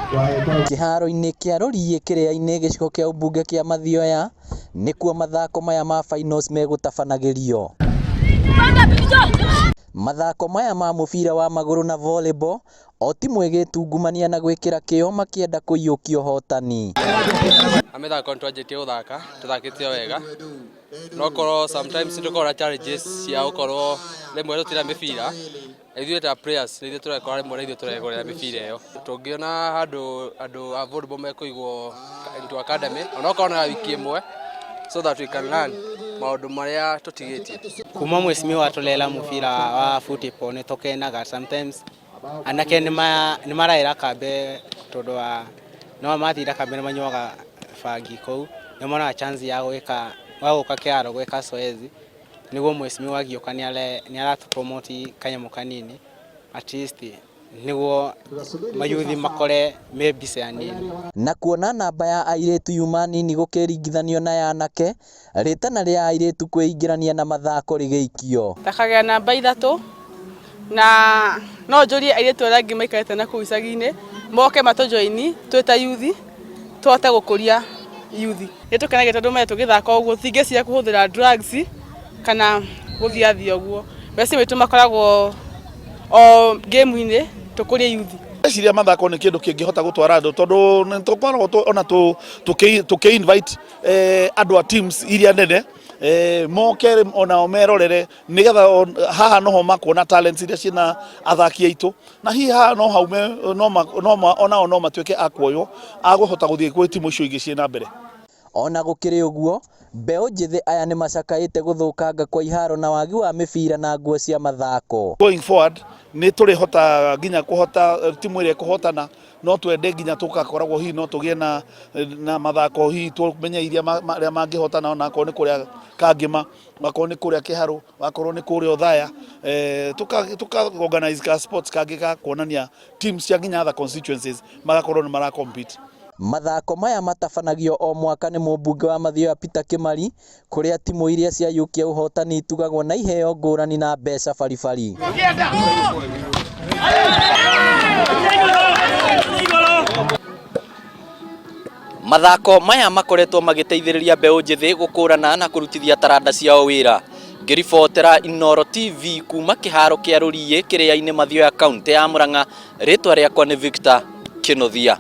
Kiharo-ini kia rurii iyukirie gicigo kia ubunge kia Mathioya nikuo mathako maya ma finals megutabanagĩrio. Mathako maya ma mubira wa maguru na volleyball o timu igitungumania na gwikira kio makienda kuiyukia uhotani. Amethako twanjitie guthaka tuthakite wega no korwo sometimes ndukora challenges cia ukorwo rimwe rutira mibira ithuĩ ta players nĩ turekora rimwe na ithuĩ turegorera mibira iyo tungiona andu a volleyball mekuigwo into academy onokorwo na wiki imwe so that we can learn maundu maria tutigitie. Kuma mwesimi watulela mubira wa football ni tukenaga sometimes anake ni maraira kambe tondu wa no mathira kambe ni manyuaga bangi kou ni mona chance ya gwika guka kiaro gwika soezi niguo mwesimi wagioka ni aratu promote kanyamu kanini at least niguo mayuthi makore mebise anini. Na kuona namba ya airitu yuma nini gukiringithanio na ya anake ritana ria airitu kwingirania na mathako rigeikio. Takagea namba ithatu na no njurie airitu arangi maikarite na kuu icagi-ini moke matujoini twita yuthi twote gukuria yuthi. Nitukenagire tondu me tugithaka uguo thingicia kuhuthira drugs kana guthiathia uguo basi witu makoragwo o game-ini tukuria yuthi. Ciria mathako ni kindu kingihota gutwara andu tondu nitukoragwo ona tuki invite andu a teams iria nene moke ona omerorere nigetha haha noho makona talents iria cina athaki aitu na hihi haha no haume no matuike akuoyo aguhota guthie kwi timu icio ingi ciina mbere. Ona gukiri uguo mbeu njithi aya ni macakaite guthukanga kwa iharo na wagi wa mibira na nguo cia mathako. Going forward ni turihota nginya kuhota timu iria kuhotana no twende nginya tukakoragwo hihi no tugie na mathako hihi tumenye iria mangihotana ona ko ni kuria kangima mako ni kuria kiharo wakorwo ni kuria uthaya tuka organize ka sports kangika kuonania teams cia nginya other constituencies magakorwo ni mara compete. Mathako maya matabanagio o mwaka ni mubunge wa Mathioya Peter Kimari kuria timu iria cia yukia uhotani itugagwo na iheo ngurani na mbeca baribari. Mathako maya makoretwo magiteithĩrĩria mbeu njithi gukurana na kurutithia taranda ciao wira. Ngiribotera Inooro TV kuma kiharo kia rurii iyukirie Mathioya kaunti ya Murang'a ritwa riakwa ni Victor Kinothia.